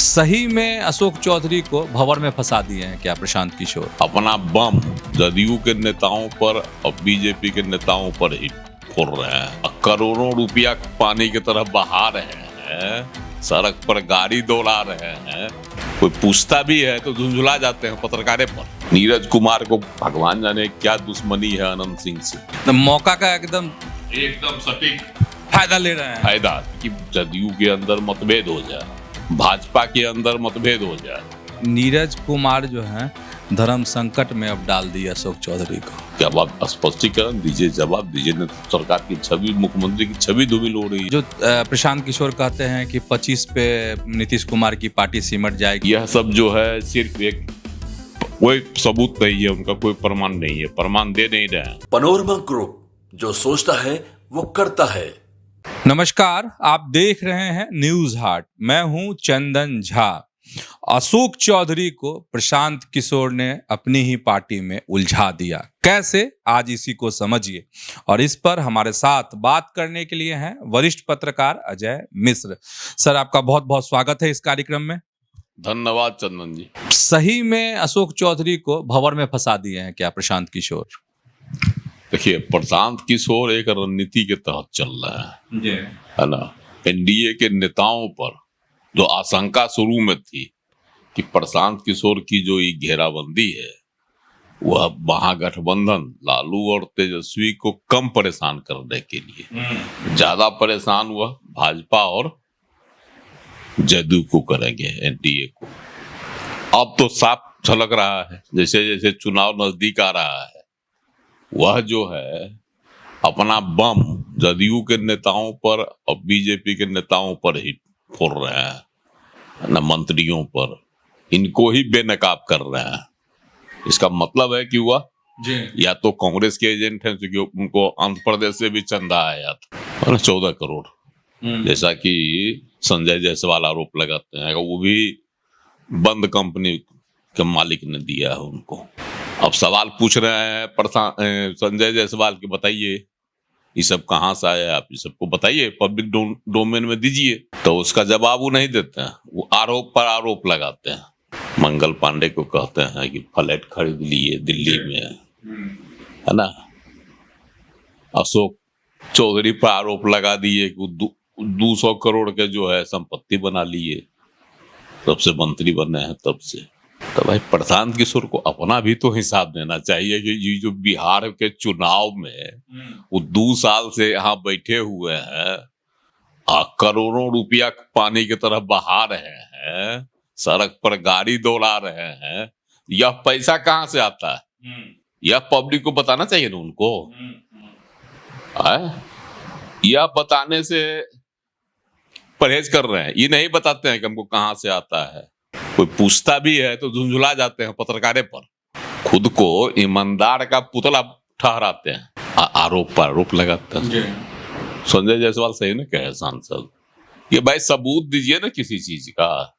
सही में अशोक चौधरी को भंवर में फंसा दिए हैं क्या प्रशांत किशोर? अपना बम जदयू के नेताओं पर और बीजेपी के नेताओं पर ही फोड़ रहे हैं। करोड़ों रुपया पानी की तरह बहा रहे हैं, सड़क पर गाड़ी दौड़ा रहे हैं। कोई पूछता भी है तो झुंझुला जाते हैं पत्रकारे पर। नीरज कुमार को भगवान जाने क्या दुश्मनी है अनंत सिंह से। तो मौका का एकदम सटीक फायदा ले रहे हैं। फायदा कि जदयू के अंदर मतभेद हो जाए, भाजपा के अंदर मतभेद हो जाए। नीरज कुमार जो है धर्म संकट में अब डाल दिया अशोक चौधरी को। क्या आप स्पष्टीकरण दीजिए, जवाब दीजिए। न तो सरकार की छवि, मुख्यमंत्री की छवि धूमिल हो रही है। जो प्रशांत किशोर कहते हैं कि 25 पे नीतीश कुमार की पार्टी सिमट जाएगी, यह सब जो है सिर्फ एक कोई सबूत नहीं है, उनका कोई प्रमाण नहीं है, प्रमाण दे नहीं रहे हैं। पनोरमा ग्रुप, जो सोचता है वो करता है। नमस्कार, आप देख रहे हैं न्यूज हाट। मैं हूं चंदन झा। अशोक चौधरी को प्रशांत किशोर ने अपनी ही पार्टी में उलझा दिया। कैसे, आज इसी को समझिए। और इस पर हमारे साथ बात करने के लिए हैं वरिष्ठ पत्रकार अजय मिश्र। सर, आपका बहुत बहुत स्वागत है इस कार्यक्रम में। धन्यवाद चंदन जी। सही में अशोक चौधरी को भंवर में फंसा दिए हैं क्या प्रशांत किशोर? देखिए, प्रशांत किशोर एक रणनीति के तहत चल रहा है ना। एनडीए के नेताओं पर जो आशंका शुरू में थी कि प्रशांत किशोर की जो ये घेराबंदी है वह महागठबंधन लालू और तेजस्वी को कम परेशान करने के लिए, ज्यादा परेशान वह भाजपा और जदयू को करेंगे, एनडीए को। अब तो साफ झलक रहा है, जैसे जैसे चुनाव नजदीक आ रहा है, वह जो है अपना बम जदयू के नेताओं पर और बीजेपी के नेताओं पर ही फोड़ रहे हैं, न मंत्रियों पर। इनको ही बेनकाब कर रहे हैं। इसका मतलब है कि वह या तो कांग्रेस के एजेंट हैं, क्योंकि उनको आंध्र प्रदेश से भी चंदा आया था 14 करोड़, जैसा कि संजय जायसवाल आरोप लगाते हैं। वो भी बंद कंपनी के मालिक ने दिया है उनको। अब सवाल पूछ रहे हैं संजय जायसवाल के, बताइए ये सब कहाँ से आया, आप ये सबको बताइए, पब्लिक डोमेन में दीजिए। तो उसका जवाब वो नहीं देते हैं, वो आरोप पर आरोप लगाते हैं। मंगल पांडे को कहते हैं कि फ्लैट खरीद लिए दिल्ली में, है ना। अशोक चौधरी पर आरोप लगा दिए कि 200 करोड़ के जो है संपत्ति बना लिए, तब से मंत्री बने हैं तब से। तो भाई प्रशांत किशोर को अपना भी तो हिसाब देना चाहिए कि ये जो बिहार के चुनाव में वो 2 साल से यहाँ बैठे हुए हैं, करोड़ों रुपया पानी की तरह बहा रहे हैं, सड़क पर गाड़ी दौड़ा रहे हैं। यह पैसा कहाँ से आता है, यह पब्लिक को बताना चाहिए ना उनको। यह बताने से परहेज कर रहे हैं, ये नहीं बताते हैं कि हमको कहाँ से आता है। कोई पूछता भी है तो झुंझुला जाते हैं पत्रकारे पर। खुद को ईमानदार का पुतला ठहराते हैं, आरोप पर आरोप लगाते हैं। संजय जायसवाल सही ना कहे सांसद, ये भाई सबूत दीजिए ना किसी चीज का।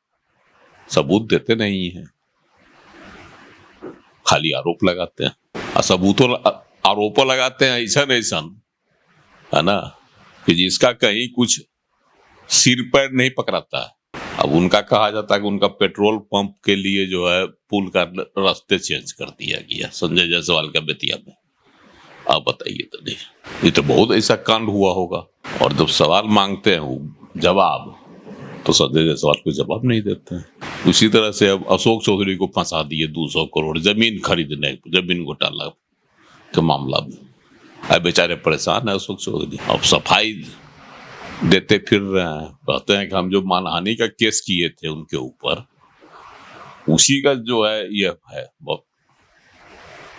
सबूत देते नहीं है, खाली आरोप लगाते हैं। सबूतों आरोपों लगाते हैं ऐसा है ना, कि जिसका कहीं कुछ सिर पैर नहीं पकड़ाता है। अब उनका कहा जाता है कि उनका पेट्रोल पंप के लिए जो है पुल का रास्ते चेंज कर दिया गया संजय जायसवाल का बेतिया में। आप बताइए तो नहीं, ये तो बहुत ऐसा कांड हुआ होगा। और जब सवाल मांगते हैं जवाब, तो संजय जायसवाल को जवाब नहीं देते हैं। उसी तरह से अब अशोक चौधरी को फंसा दिए 200 करोड़ जमीन खरीदने, जमीन घोटाला के मामला में। अब बेचारे परेशान है अशोक चौधरी। अब सफाई देते फिर रहे हैं, कहते हैं कि हम जो मानहानि का केस किए थे उनके ऊपर, उसी का जो है ये है,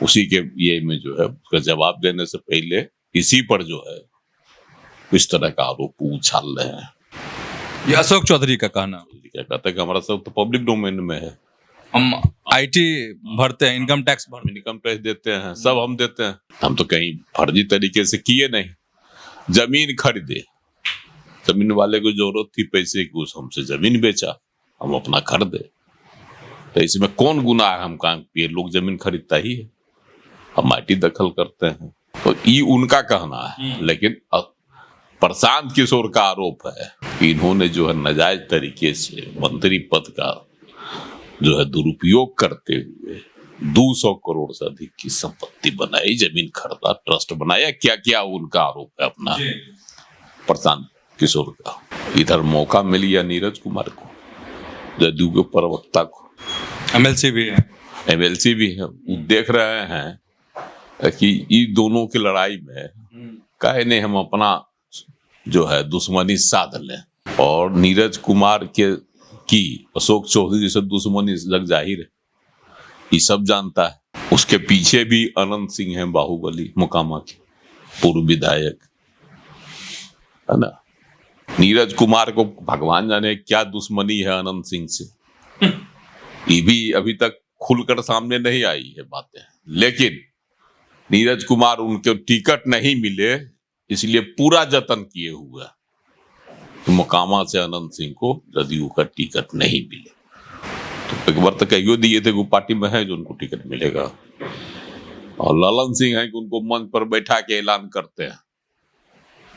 उसी के ये में जो है उसका जवाब देने से पहले इसी पर जो है इस तरह का आरोप उछाल रहे हैं। ये अशोक चौधरी का कहना। क्या कहते हैं कि हमारा सब तो पब्लिक डोमेन में है, हम आईटी भरते हैं, इनकम टैक्स देते हैं, सब हम देते हैं। हम तो कहीं फर्जी तरीके से किए नहीं। जमीन खरीदे, जमीन वाले को जरूरत थी पैसे की, उस हमसे जमीन बेचा, हम अपना खरीदे। तो इसमें कौन गुनाह है? हम कहा ये लोग जमीन खरीदता ही है, हम आईटी दखल करते हैं। तो ये उनका कहना है। लेकिन प्रशांत किशोर का आरोप है कि इन्होंने जो है नाजायज तरीके से मंत्री पद का जो है दुरुपयोग करते हुए 200 करोड़ से अधिक की संपत्ति बनाई, जमीन खरीदा, ट्रस्ट बनाया, क्या क्या उनका आरोप है अपना प्रशांत किशोर का। इधर मौका मिल गया नीरज कुमार को, जदयू के प्रवक्ता को, एमएलसी भी है, एमएलसी भी है। वो देख रहे हैं कि इन दोनों की लड़ाई में काहे नहीं हम अपना जो है दुश्मनी साध लें। और नीरज कुमार की अशोक चौधरी से दुश्मनी लग जाहिर है, ये सब जानता है। उसके पीछे भी अनंत सिंह है, बाहुबली मोकामा के पूर्व विधायक, है ना। नीरज कुमार को भगवान जाने क्या दुश्मनी है अनंत सिंह से, ये भी अभी तक खुलकर सामने नहीं आई है बातें। लेकिन नीरज कुमार उनके टिकट नहीं मिले, इसलिए पूरा जतन किए हुए कि मोकामा से अनंत सिंह को जदयू का टिकट नहीं मिले। तो एक बार तो कहियो दिए थे वो पार्टी में है जो उनको टिकट मिलेगा। और ललन सिंह है कि उनको मंच पर बैठा के ऐलान करते हैं,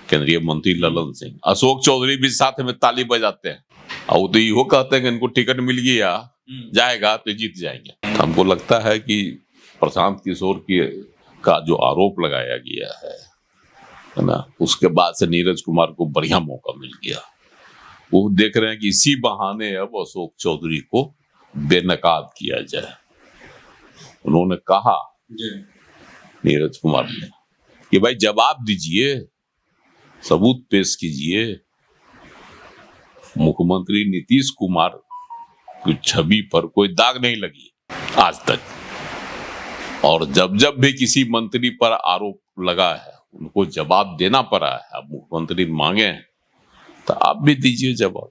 केंद्रीय मंत्री ललन सिंह। अशोक चौधरी भी साथ में ताली बजाते हैं और वो तो यो कहते हैं कि इनको टिकट मिल गया जाएगा तो जीत जाएंगे। हमको लगता है कि प्रशांत किशोर का जो आरोप लगाया गया है ना, उसके बाद से नीरज कुमार को बढ़िया मौका मिल गया। वो देख रहे हैं कि इसी बहाने अब अशोक चौधरी को बेनकाब किया जाए। उन्होंने कहा नीरज कुमार ने कि भाई जवाब दीजिए, सबूत पेश कीजिए। मुख्यमंत्री नीतीश कुमार की छवि पर कोई दाग नहीं लगी आज तक, और जब जब भी किसी मंत्री पर आरोप लगा है उनको जवाब देना पड़ा है। अब मुख्यमंत्री मांगे हैं तो आप भी दीजिए जवाब।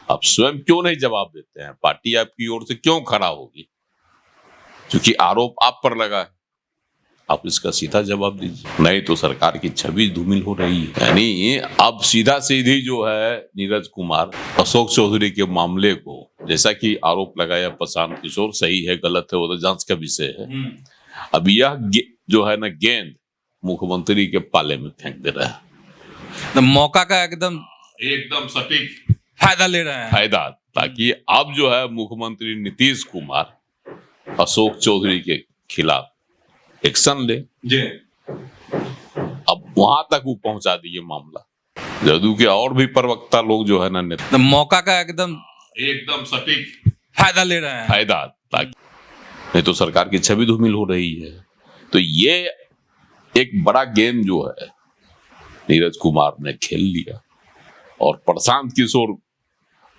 आप स्वयं क्यों नहीं जवाब देते हैं? पार्टी आपकी ओर से क्यों खड़ा होगी? क्योंकि आरोप आप पर लगा है, आप इसका सीधा जवाब दीजिए। नहीं तो सरकार की छवि धूमिल हो रही है। यानी अब सीधा सीधी जो है नीरज कुमार अशोक चौधरी के मामले को, जैसा कि आरोप लगाया प्रशांत किशोर, सही है गलत है वो तो जांच का विषय है। अब यह जो है ना गेंद मुख्यमंत्री के पाले में फेंक दे रहा है। तो मौका का एकदम सटीक फायदा ले रहे हैं, फायदा, ताकि अब जो है मुख्यमंत्री नीतीश कुमार अशोक चौधरी के खिलाफ एक्शन ले। अब वहां तक वो पहुंचा दिए मामला। जदयू के और भी प्रवक्ता लोग जो है ना तो मौका का एकदम सटीक फायदा ले रहे हैं, फायदा, ताकि नहीं तो सरकार की छवि धूमिल हो रही है। तो ये एक बड़ा गेम जो है नीरज कुमार ने खेल लिया और प्रशांत किशोर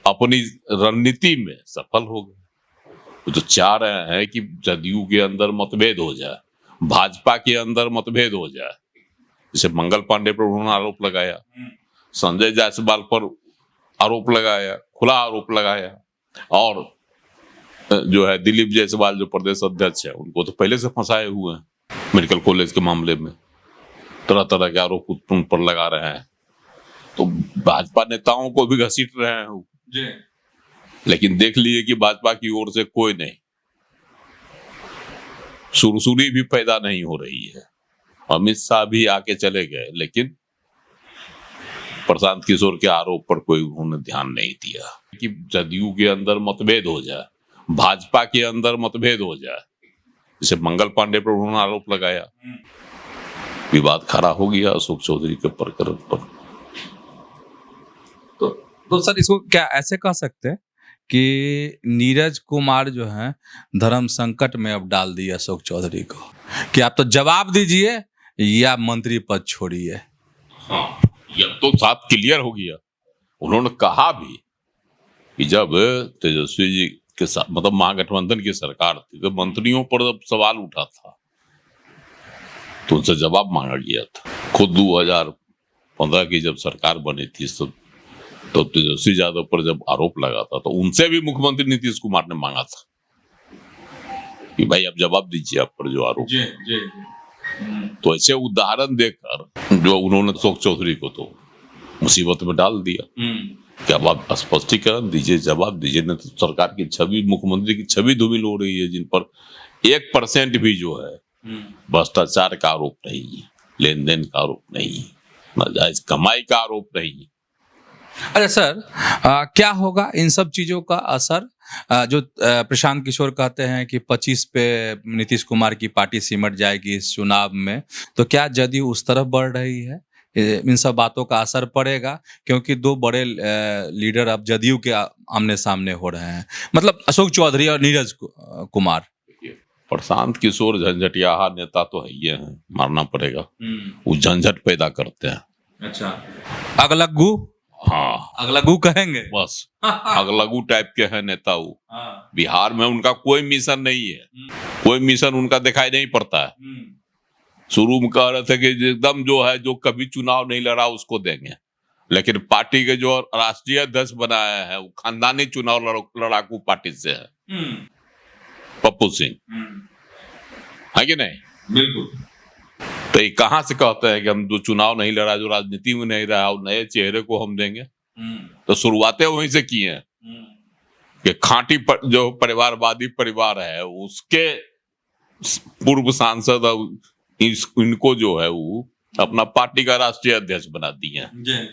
अपनी रणनीति में सफल हो गए। वो तो चाह रहे हैं कि जदयू के अंदर मतभेद हो जाए, भाजपा के अंदर मतभेद हो जाए। जैसे मंगल पांडे पर उन्होंने आरोप लगाया, संजय जायसवाल पर आरोप लगाया, खुला आरोप लगाया, और जो है दिलीप जायसवाल जो प्रदेश अध्यक्ष है उनको तो पहले से फंसाए हुए हैं मेडिकल कॉलेज के मामले में, तरह तरह के आरोप उन पर लगा रहे हैं। तो भाजपा नेताओं को भी घसीट रहे हैं, लेकिन देख लिए कि भाजपा की ओर से कोई नहीं, सुरसुरी भी पैदा नहीं हो रही है। अमित शाह भी आके चले गए, लेकिन प्रशांत किशोर के आरोप पर कोई उन्होंने ध्यान नहीं दिया कि जदयू के अंदर मतभेद हो जाए, भाजपा के अंदर मतभेद हो जाए। जैसे मंगल पांडे पर उन्होंने आरोप लगाया, विवाद खड़ा हो गया अशोक चौधरी के प्रकरण पर। तो सर इसको क्या ऐसे कह सकते हैं कि नीरज कुमार जो है धर्म संकट में अब डाल दिया अशोक चौधरी को, कि आप तो जवाब दीजिए या मंत्री पद छोड़िए। हाँ, यह तो साफ क्लियर हो गया। उन्होंने कहा भी कि जब तेजस्वी जी के साथ, मतलब महागठबंधन की सरकार थी, तो मंत्रियों पर जब सवाल उठा था तो उनसे जवाब मांगा गया था। खुद 2015 की जब सरकार बनी थी तो तेजस्वी यादव पर जब आरोप लगा था तो उनसे भी मुख्यमंत्री नीतीश कुमार ने मांगा था कि भाई आप जवाब दीजिए आप पर जो आरोप। तो ऐसे उदाहरण देकर जो उन्होंने अशोक चौधरी को तो मुसीबत में डाल दिया कि अब आप स्पष्टीकरण दीजिए, जवाब दीजिए, नहीं तो सरकार की छवि, मुख्यमंत्री की छवि धूमिल हो रही है, जिन पर 1% भी जो है भ्रष्टाचार का आरोप नहीं है, लेन देन का आरोप नहीं है। नाजायज कमाई का आरोप नहीं। अच्छा सर, क्या होगा इन सब चीजों का असर? जो प्रशांत किशोर कहते हैं कि 25 पे नीतीश कुमार की पार्टी सिमट जाएगी इस चुनाव में, तो क्या जदयू उस तरफ बढ़ रही है? इन सब बातों का असर पड़ेगा, क्योंकि दो बड़े लीडर अब जदयू के आमने सामने हो रहे हैं, मतलब अशोक चौधरी और नीरज कुमार। प्रशांत किशोर झंझटियाहा नेता तो है ही हैं, मानना पड़ेगा। वो झंझट पैदा करते हैं। अच्छा, अगलग्गू? हाँ, अगलग्गू कहेंगे बस अगलगू टाइप के हैं नेता वो। बिहार में उनका कोई मिशन नहीं है, कोई मिशन उनका दिखाई नहीं पड़ता है। शुरू में कह रहे थे कि एकदम जो है, जो कभी चुनाव नहीं लड़ा उसको देंगे, लेकिन पार्टी के जो राष्ट्रीय अध्यक्ष बनाया है वो खानदानी चुनाव लड़ाकू पार्टी से है, पप्पू सिंह, है कि नहीं? बिल्कुल। तो ये कहाँ से कहते हैं कि हम जो चुनाव नहीं लड़ा, जो राजनीति में नहीं रहा, और नए चेहरे को हम देंगे? तो शुरुआतें वहीं से की हैं कि खांटी जो परिवारवादी परिवार है उसके पूर्व सांसद इनको जो है वो अपना पार्टी का राष्ट्रीय अध्यक्ष बना दिए हैं।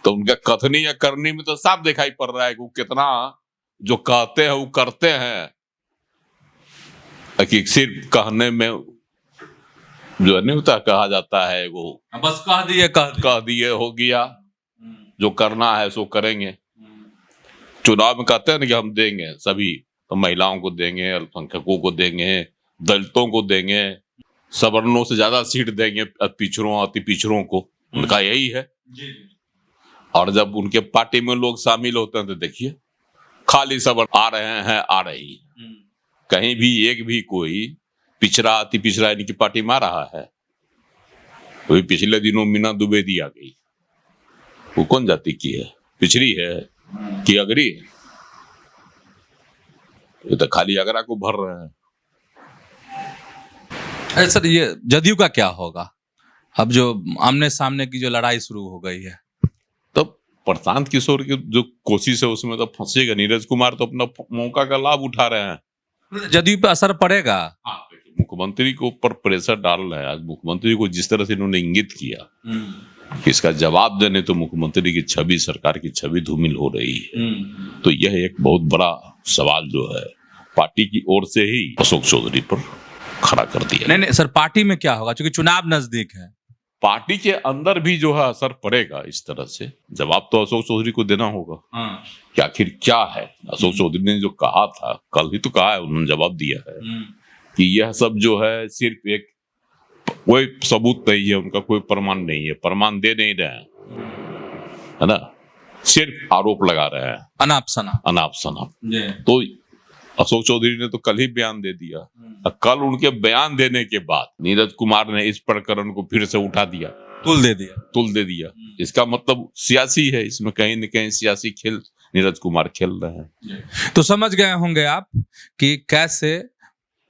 तो उनका कथनी या करनी में तो साफ दिखाई पड़ रहा है कि वो कितना जो कहते हैं वो करते हैं, कि सिर्फ कहने में जो नहीं होता, कहा जाता है वो बस कह दिए हो गया, जो करना है सो करेंगे। चुनाव में कहते हैं ना कि हम देंगे सभी, तो महिलाओं को देंगे, अल्पसंख्यकों को देंगे, दलितों को देंगे, सवर्णों से ज्यादा सीट देंगे, पिछड़ों अति पिछड़ों को, उनका यही है। और जब उनके पार्टी में लोग शामिल होते हैं तो देखिए खाली सवर्ण आ रहे हैं, आ रही, कहीं भी एक भी कोई पिछड़ा अति पिछड़ा इनकी पार्टी में आ रहा है? वही पिछले दिनों मीना द्विवेदी आ गई, वो कौन जाति की है? पिछड़ी है कि अगरी? ये तो खाली अगरा को भर रहे हैं। अरे सर, ये जदयू का क्या होगा अब जो आमने सामने की जो लड़ाई शुरू हो गई है? तो प्रशांत किशोर की जो कोशिश है उसमें तो फंसेगा। नीरज कुमार तो अपना मौका का लाभ उठा रहे हैं। जदयू पे असर पड़ेगा? मुख्यमंत्री के ऊपर प्रेशर डाल रहे हैं। आज मुख्यमंत्री को जिस तरह से इन्होंने इंगित किया कि इसका जवाब देने तो मुख्यमंत्री की छवि, सरकार की छवि धूमिल हो रही है। तो यह एक बहुत बड़ा सवाल जो है पार्टी की ओर से ही अशोक चौधरी पर खड़ा कर दिया। नहीं सर, पार्टी में क्या होगा, क्योंकि चुनाव नजदीक है? पार्टी के अंदर भी जो है असर पड़ेगा इस तरह से। जवाब तो अशोक चौधरी को देना होगा कि आखिर क्या है। अशोक चौधरी ने जो कहा था, कल ही तो कहा है, उन्होंने जवाब दिया है कि यह सब जो है सिर्फ एक, कोई सबूत नहीं है, उनका कोई प्रमाण नहीं है, प्रमाण दे नहीं रहे हैं, है ना, सिर्फ आरोप लगा रहे हैं, अनाप शनाप। तो अशोक चौधरी ने तो कल ही बयान दे दिया। कल उनके बयान देने के बाद नीरज कुमार ने इस प्रकरण को फिर से उठा दिया, तुल दे दिया। इसका मतलब सियासी है, इसमें कहीं न कहीं सियासी खेल नीरज कुमार खेल रहे हैं। तो समझ गए होंगे आप कि कैसे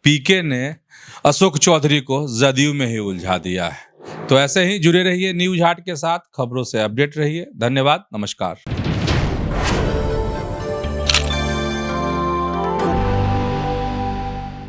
पीके ने अशोक चौधरी को जदयू में ही उलझा दिया है। तो ऐसे ही जुड़े रहिए न्यूज हाट के साथ, खबरों से अपडेट रहिए। धन्यवाद, नमस्कार।